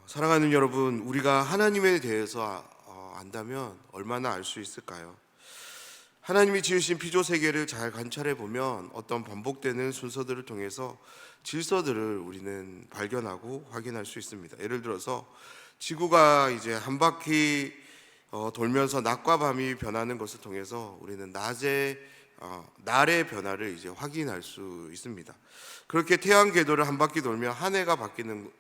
사랑하는 여러분, 우리가 하나님에 대해서 안다면 얼마나 알 수 있을까요? 하나님이 지으신 피조 세계를 잘 관찰해 보면 어떤 반복되는 순서들을 통해서 질서들을 우리는 발견하고 확인할 수 있습니다. 예를 들어서 지구가 이제 한 바퀴 돌면서 낮과 밤이 변하는 것을 통해서 우리는 날의 변화를 이제 확인할 수 있습니다. 그렇게 태양 궤도를 한 바퀴 돌며 한 해가 바뀌는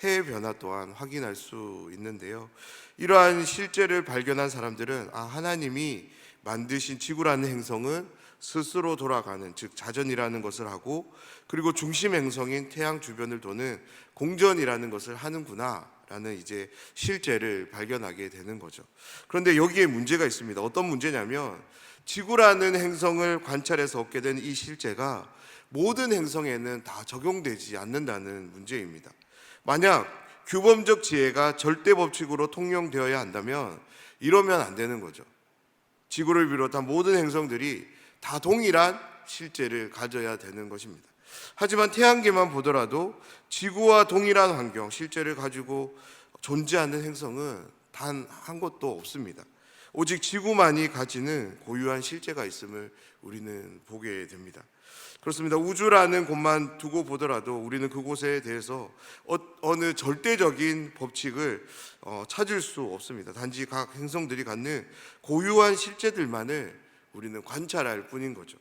해의 변화 또한 확인할 수 있는데요. 이러한 실제를 발견한 사람들은 하나님이 만드신 지구라는 행성은 스스로 돌아가는, 즉 자전이라는 것을 하고, 그리고 중심 행성인 태양 주변을 도는 공전이라는 것을 하는구나 라는 이제 실제를 발견하게 되는 거죠. 그런데 여기에 문제가 있습니다. 어떤 문제냐면 지구라는 행성을 관찰해서 얻게 된 이 실제가 모든 행성에는 다 적용되지 않는다는 문제입니다. 만약 규범적 지혜가 절대 법칙으로 통용되어야 한다면 이러면 안 되는 거죠. 지구를 비롯한 모든 행성들이 다 동일한 실제를 가져야 되는 것입니다. 하지만 태양계만 보더라도 지구와 동일한 환경, 실제를 가지고 존재하는 행성은 단 한 곳도 없습니다. 오직 지구만이 가지는 고유한 실제가 있음을 우리는 보게 됩니다. 그렇습니다. 우주라는 곳만 두고 보더라도 우리는 그곳에 대해서 어느 절대적인 법칙을 찾을 수 없습니다. 단지 각 행성들이 갖는 고유한 실제들만을 우리는 관찰할 뿐인 거죠.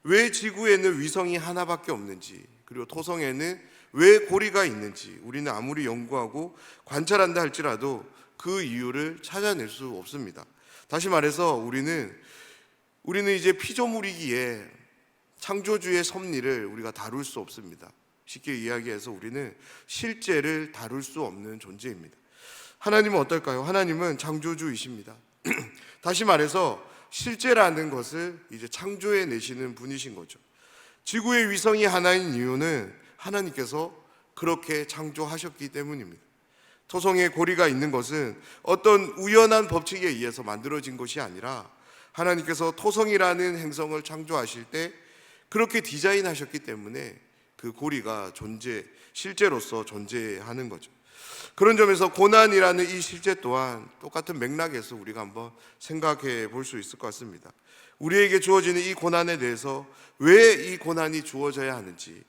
왜 지구에는 위성이 하나밖에 없는지, 그리고 토성에는 왜 고리가 있는지 우리는 아무리 연구하고 관찰한다 할지라도 그 이유를 찾아낼 수 없습니다. 다시 말해서 우리는 이제 피조물이기에 창조주의 섭리를 우리가 다룰 수 없습니다. 쉽게 이야기해서 우리는 실제를 다룰 수 없는 존재입니다. 하나님은 어떨까요? 하나님은 창조주이십니다. 다시 말해서 실제라는 것을 이제 창조해 내시는 분이신 거죠. 지구의 위성이 하나인 이유는 하나님께서 그렇게 창조하셨기 때문입니다. 토성에 고리가 있는 것은 어떤 우연한 법칙에 의해서 만들어진 것이 아니라 하나님께서 토성이라는 행성을 창조하실 때 그렇게 디자인하셨기 때문에 그 고리가 실제로서 존재하는 거죠. 그런 점에서 고난이라는 이 실제 또한 똑같은 맥락에서 우리가 한번 생각해 볼 수 있을 것 같습니다. 우리에게 주어지는 이 고난에 대해서 왜 이 고난이 주어져야 하는지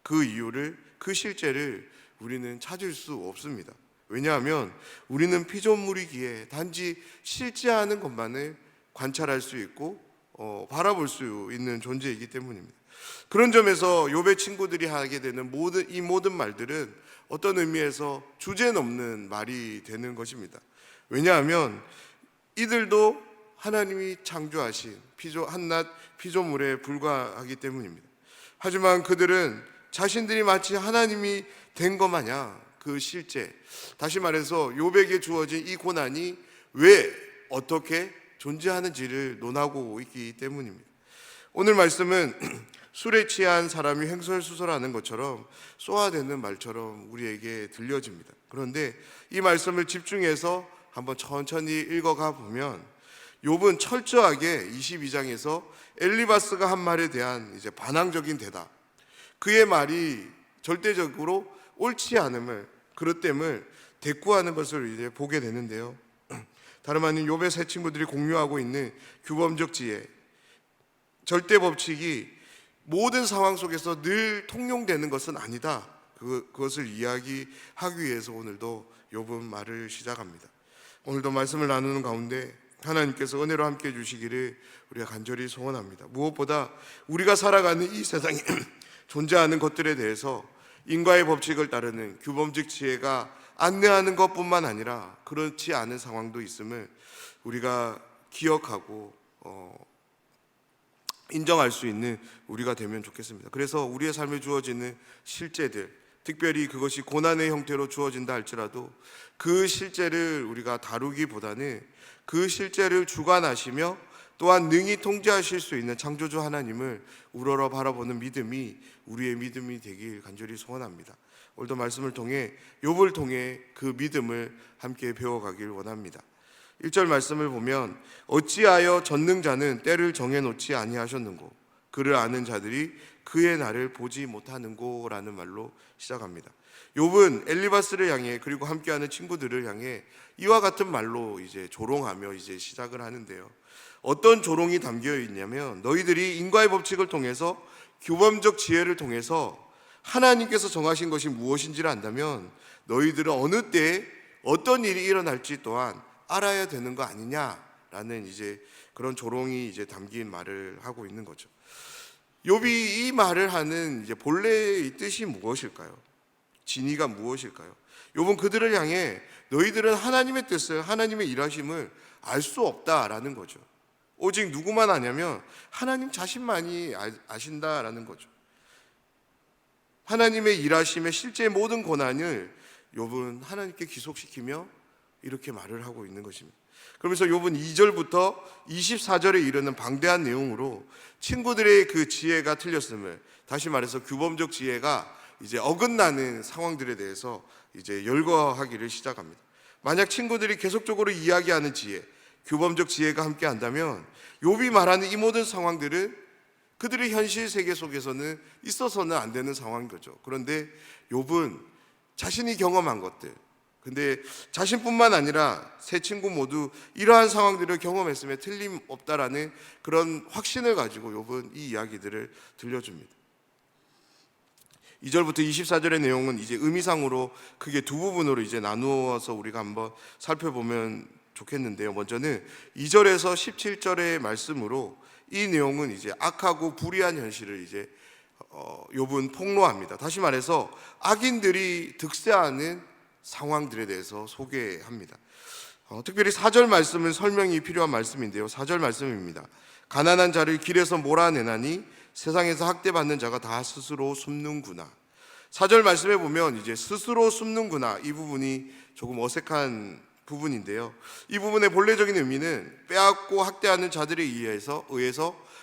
그 이유를, 그 실제를 우리는 찾을 수 없습니다. 왜냐하면 우리는 피조물이기에 단지 실제하는 것만을 관찰할 수 있고 바라볼 수 있는 존재이기 때문입니다. 그런 점에서 욥의 친구들이 하게 되는 이 모든 말들은 어떤 의미에서 주제넘는 말이 되는 것입니다. 왜냐하면 이들도 하나님이 창조하신 한낱 피조물에 불과하기 때문입니다. 하지만 그들은 자신들이 마치 하나님이 된 것 마냥 그 실제, 다시 말해서 욥에게 주어진 이 고난이 왜 어떻게 존재하는지를 논하고 있기 때문입니다. 오늘 말씀은 술에 취한 사람이 횡설수설하는 것처럼 쏘아대는 말처럼 우리에게 들려집니다. 그런데 이 말씀을 집중해서 한번 천천히 읽어가 보면 욥은 철저하게 22장에서 엘리바스가 한 말에 대한 이제 반항적인 대답, 그의 말이 절대적으로 옳지 않음을, 그릇됨을 대꾸하는 것을 이제 보게 되는데요. 다름 아닌 욥의 세 친구들이 공유하고 있는 규범적 지혜, 절대 법칙이 모든 상황 속에서 늘 통용되는 것은 아니다. 그것을 이야기하기 위해서 오늘도 욥은 말을 시작합니다. 오늘도 말씀을 나누는 가운데 하나님께서 은혜로 함께 해주시기를 우리가 간절히 소원합니다. 무엇보다 우리가 살아가는 이 세상에 존재하는 것들에 대해서 인과의 법칙을 따르는 규범적 지혜가 안내하는 것뿐만 아니라 그렇지 않은 상황도 있음을 우리가 기억하고 인정할 수 있는 우리가 되면 좋겠습니다. 그래서 우리의 삶에 주어지는 실제들, 특별히 그것이 고난의 형태로 주어진다 할지라도 그 실제를 우리가 다루기보다는 그 실제를 주관하시며 또한 능히 통제하실 수 있는 창조주 하나님을 우러러 바라보는 믿음이 우리의 믿음이 되길 간절히 소원합니다. 오늘도 말씀을 통해 욥을 통해 그 믿음을 함께 배워가길 원합니다. 1절 말씀을 보면 어찌하여 전능자는 때를 정해놓지 아니하셨는고 그를 아는 자들이 그의 날을 보지 못하는고 라는 말로 시작합니다. 욥은 엘리바스를 향해 그리고 함께하는 친구들을 향해 이와 같은 말로 이제 조롱하며 이제 시작을 하는데요. 어떤 조롱이 담겨 있냐면 너희들이 인과의 법칙을 통해서 규범적 지혜를 통해서 하나님께서 정하신 것이 무엇인지를 안다면 너희들은 어느 때에 어떤 일이 일어날지 또한 알아야 되는 거 아니냐라는 이제 그런 조롱이 이제 담긴 말을 하고 있는 거죠. 욥이 이 말을 하는 이제 본래의 뜻이 무엇일까요? 진의가 무엇일까요? 욥은 그들을 향해 너희들은 하나님의 뜻을, 하나님의 일하심을 알 수 없다라는 거죠. 오직 누구만 아냐면 하나님 자신만이 아신다라는 거죠. 하나님의 일하심의 실제 모든 고난을 욥은 하나님께 기속시키며 이렇게 말을 하고 있는 것입니다. 그러면서 욥은 2절부터 24절에 이르는 방대한 내용으로 친구들의 그 지혜가 틀렸음을, 다시 말해서 규범적 지혜가 이제 어긋나는 상황들에 대해서 이제 열거하기를 시작합니다. 만약 친구들이 계속적으로 이야기하는 지혜, 규범적 지혜가 함께 한다면 욥이 말하는 이 모든 상황들은 그들의 현실 세계 속에서는 있어서는 안 되는 상황인 거죠. 그런데 욥은 자신이 경험한 것들, 근데 자신뿐만 아니라 세 친구 모두 이러한 상황들을 경험했음에 틀림없다라는 그런 확신을 가지고 욥은 이 이야기들을 들려줍니다. 2절부터 24절의 내용은 이제 의미상으로 크게 두 부분으로 이제 나누어서 우리가 한번 살펴보면 좋겠는데요. 먼저는 2절에서 17절의 말씀으로 이 내용은 이제 악하고 불의한 현실을 이제 욥은 폭로합니다. 다시 말해서 악인들이 득세하는 상황들에 대해서 소개합니다. 특별히 4절 말씀은 설명이 필요한 말씀인데요. 4절 말씀입니다. 가난한 자를 길에서 몰아내나니 세상에서 학대받는 자가 다 스스로 숨는구나. 4절 말씀에 보면 이제 스스로 숨는구나, 이 부분이 조금 어색한 부분인데요. 이 부분의 본래적인 의미는 빼앗고 학대하는 자들에 의해서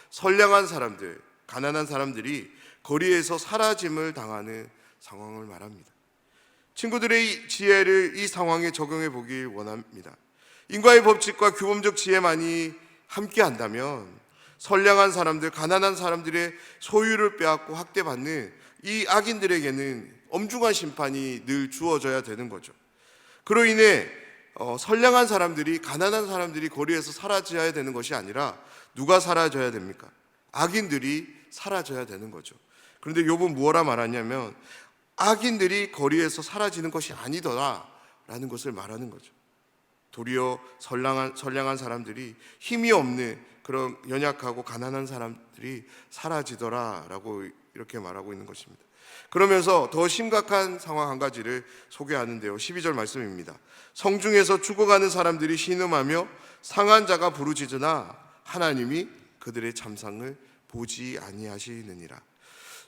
선량한 사람들, 가난한 사람들이 거리에서 사라짐을 당하는 상황을 말합니다. 친구들의 지혜를 이 상황에 적용해 보길 원합니다. 인과의 법칙과 규범적 지혜만이 함께 한다면 선량한 사람들, 가난한 사람들의 소유를 빼앗고 학대받는 이 악인들에게는 엄중한 심판이 늘 주어져야 되는 거죠. 그로 인해 선량한 사람들이, 가난한 사람들이 거리에서 사라져야 되는 것이 아니라 누가 사라져야 됩니까? 악인들이 사라져야 되는 거죠. 그런데 욥은 무엇라 말하냐면 악인들이 거리에서 사라지는 것이 아니더라라는 것을 말하는 거죠. 도리어 선량한 사람들이, 힘이 없는 그런 연약하고 가난한 사람들이 사라지더라라고 이렇게 말하고 있는 것입니다. 그러면서 더 심각한 상황 한 가지를 소개하는데요. 12절 말씀입니다. 성중에서 죽어가는 사람들이 신음하며 상한 자가 부르짖으나 하나님이 그들의 참상을 보지 아니하시느니라.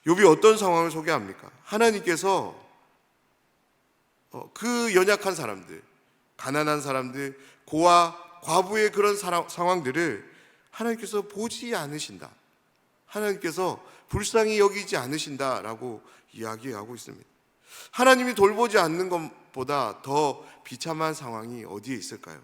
욥이 어떤 상황을 소개합니까? 하나님께서 그 연약한 사람들, 가난한 사람들, 고아, 과부의 그런 상황들을 하나님께서 보지 않으신다, 하나님께서 불쌍히 여기지 않으신다라고 이야기하고 있습니다. 하나님이 돌보지 않는 것보다 더 비참한 상황이 어디에 있을까요?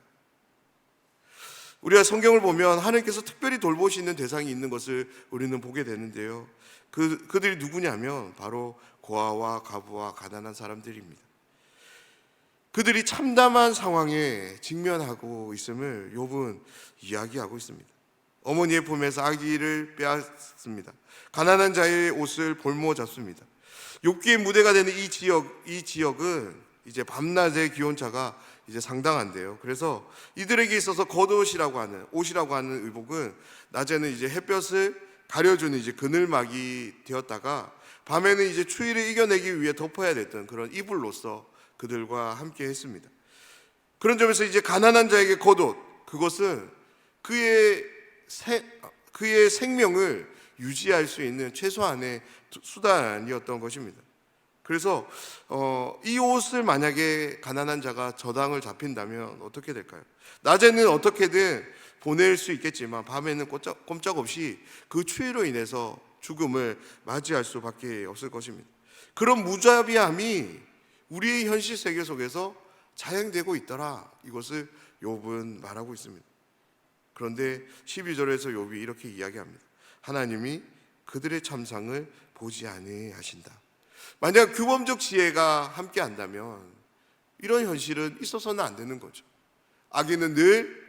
우리가 성경을 보면 하나님께서 특별히 돌보시는 대상이 있는 것을 우리는 보게 되는데요. 그들이 누구냐면 바로 고아와 과부와 가난한 사람들입니다. 그들이 참담한 상황에 직면하고 있음을 욥은 이야기하고 있습니다. 어머니의 품에서 아기를 빼앗습니다. 가난한 자의 옷을 볼모 잡습니다. 욥기의 무대가 되는 이 지역은 이제 밤낮의 기온차가 이제 상당한데요. 그래서 이들에게 있어서 겉옷이라고 하는, 옷이라고 하는 의복은 낮에는 이제 햇볕을 가려주는 이제 그늘막이 되었다가 밤에는 이제 추위를 이겨내기 위해 덮어야 됐던 그런 이불로서 그들과 함께 했습니다. 그런 점에서 이제 가난한 자에게 겉옷, 그것은 그의 생명을 유지할 수 있는 최소한의 수단이었던 것입니다. 그래서 이 옷을 만약에 가난한 자가 저당을 잡힌다면 어떻게 될까요? 낮에는 어떻게든 보낼 수 있겠지만 밤에는 꼼짝없이 그 추위로 인해서 죽음을 맞이할 수밖에 없을 것입니다. 그런 무자비함이 우리의 현실 세계 속에서 자행되고 있더라, 이것을 욥은 말하고 있습니다. 그런데 12절에서 욥이 이렇게 이야기합니다. 하나님이 그들의 참상을 보지 아니하신다. 만약 규범적 지혜가 함께 한다면 이런 현실은 있어서는 안 되는 거죠. 악인은 늘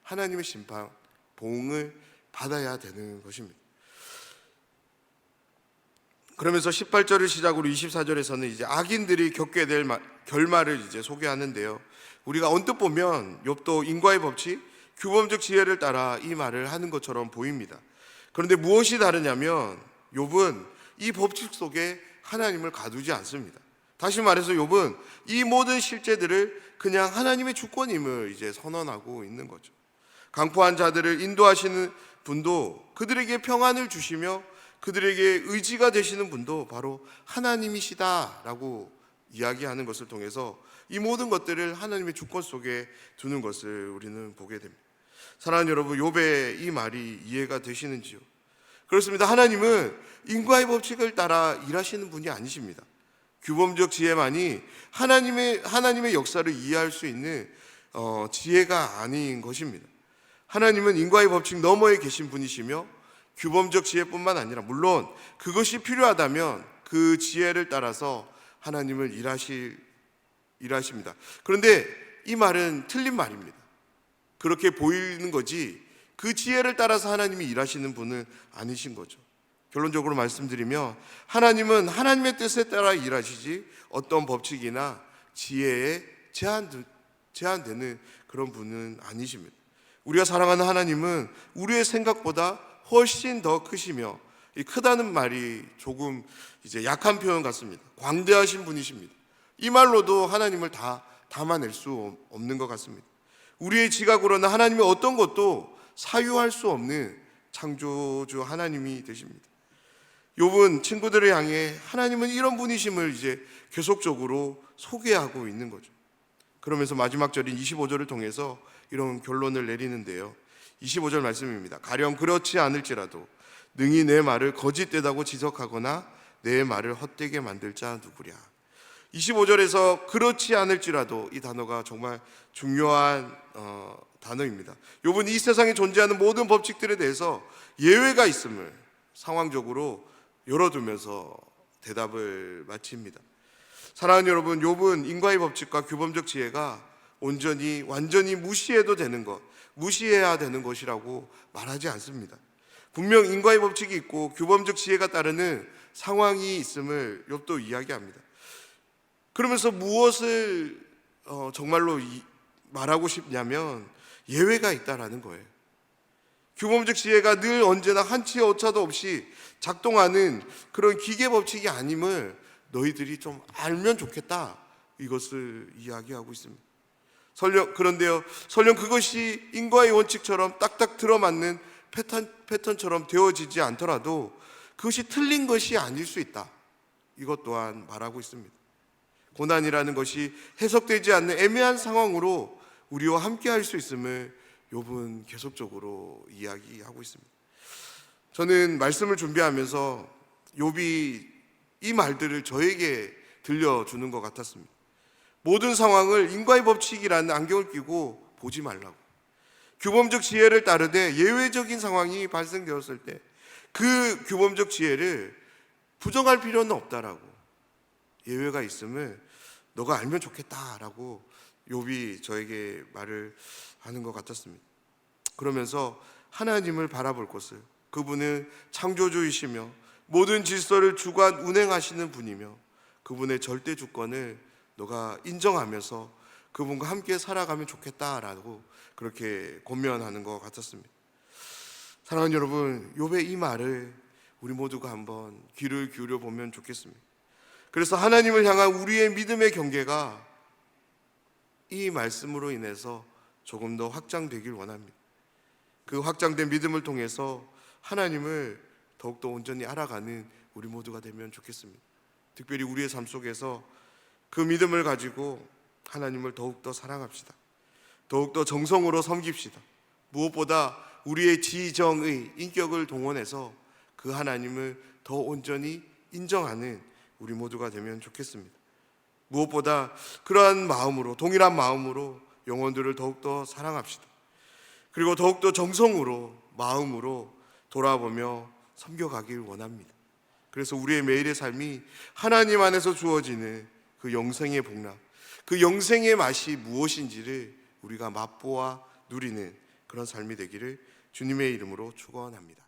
하나님의 심판, 보응을 받아야 되는 것입니다. 그러면서 18절을 시작으로 24절에서는 이제 악인들이 겪게 될 결말을 이제 소개하는데요. 우리가 언뜻 보면 욥도 인과의 법칙, 규범적 지혜를 따라 이 말을 하는 것처럼 보입니다. 그런데 무엇이 다르냐면 욥은 이 법칙 속에 하나님을 가두지 않습니다. 다시 말해서 욥은 이 모든 실제들을 그냥 하나님의 주권임을 이제 선언하고 있는 거죠. 강포한 자들을 인도하시는 분도, 그들에게 평안을 주시며 그들에게 의지가 되시는 분도 바로 하나님이시다라고 이야기하는 것을 통해서 이 모든 것들을 하나님의 주권 속에 두는 것을 우리는 보게 됩니다. 사랑하는 여러분, 욥의 이 말이 이해가 되시는지요? 그렇습니다. 하나님은 인과의 법칙을 따라 일하시는 분이 아니십니다. 규범적 지혜만이 하나님의 역사를 이해할 수 있는 지혜가 아닌 것입니다. 하나님은 인과의 법칙 너머에 계신 분이시며 규범적 지혜뿐만 아니라 물론 그것이 필요하다면 그 지혜를 따라서 하나님을 일하십니다. 그런데 이 말은 틀린 말입니다. 그렇게 보이는 거지 그 지혜를 따라서 하나님이 일하시는 분은 아니신 거죠. 결론적으로 말씀드리면 하나님은 하나님의 뜻에 따라 일하시지 어떤 법칙이나 지혜에 제한되는 그런 분은 아니십니다. 우리가 사랑하는 하나님은 우리의 생각보다 훨씬 더 크시며, 이 크다는 말이 조금 이제 약한 표현 같습니다. 광대하신 분이십니다. 이 말로도 하나님을 다 담아낼 수 없는 것 같습니다. 우리의 지각으로는 하나님의 어떤 것도 사유할 수 없는 창조주 하나님이 되십니다. 욥은 친구들을 향해 하나님은 이런 분이심을 이제 계속적으로 소개하고 있는 거죠. 그러면서 마지막 절인 25절을 통해서 이런 결론을 내리는데요. 25절 말씀입니다. 가령 그렇지 않을지라도 능히 내 말을 거짓되다고 지적하거나 내 말을 헛되게 만들 자 누구랴. 25절에서 그렇지 않을지라도, 이 단어가 정말 중요한 단어입니다. 욥은 이 세상에 존재하는 모든 법칙들에 대해서 예외가 있음을 상황적으로 열어두면서 대답을 마칩니다. 사랑하는 여러분, 욥은 인과의 법칙과 규범적 지혜가 완전히 무시해도 되는 것, 무시해야 되는 것이라고 말하지 않습니다. 분명 인과의 법칙이 있고 규범적 지혜가 따르는 상황이 있음을 욥도 이야기합니다. 그러면서 무엇을 정말로 말하고 싶냐면 예외가 있다라는 거예요. 규범적 지혜가 늘 언제나 한치의 오차도 없이 작동하는 그런 기계 법칙이 아님을 너희들이 좀 알면 좋겠다, 이것을 이야기하고 있습니다. 그런데요, 설령 그것이 인과의 원칙처럼 딱딱 들어맞는 패턴처럼 되어지지 않더라도 그것이 틀린 것이 아닐 수 있다, 이것 또한 말하고 있습니다. 고난이라는 것이 해석되지 않는 애매한 상황으로 우리와 함께 할 수 있음을 욥은 계속적으로 이야기하고 있습니다. 저는 말씀을 준비하면서 욥이 이 말들을 저에게 들려주는 것 같았습니다. 모든 상황을 인과의 법칙이라는 안경을 끼고 보지 말라고. 규범적 지혜를 따르되 예외적인 상황이 발생되었을 때 그 규범적 지혜를 부정할 필요는 없다라고. 예외가 있음을 너가 알면 좋겠다라고 욥이 저에게 말을 하는 것 같았습니다. 그러면서 하나님을 바라볼 것을, 그분은 창조주이시며 모든 질서를 주관 운행하시는 분이며 그분의 절대 주권을 너가 인정하면서 그분과 함께 살아가면 좋겠다라고 그렇게 권면하는 것 같았습니다. 사랑하는 여러분, 욥의 이 말을 우리 모두가 한번 귀를 기울여 보면 좋겠습니다. 그래서 하나님을 향한 우리의 믿음의 경계가 이 말씀으로 인해서 조금 더 확장되길 원합니다. 그 확장된 믿음을 통해서 하나님을 더욱더 온전히 알아가는 우리 모두가 되면 좋겠습니다. 특별히 우리의 삶 속에서 그 믿음을 가지고 하나님을 더욱더 사랑합시다. 더욱더 정성으로 섬깁시다. 무엇보다 우리의 지정의 인격을 동원해서 그 하나님을 더 온전히 인정하는 우리 모두가 되면 좋겠습니다. 무엇보다 그러한 마음으로, 동일한 마음으로 영혼들을 더욱더 사랑합시다. 그리고 더욱더 정성으로, 마음으로 돌아보며 섬겨가길 원합니다. 그래서 우리의 매일의 삶이 하나님 안에서 주어지는 그 영생의 복락, 그 영생의 맛이 무엇인지를 우리가 맛보아 누리는 그런 삶이 되기를 주님의 이름으로 축원합니다.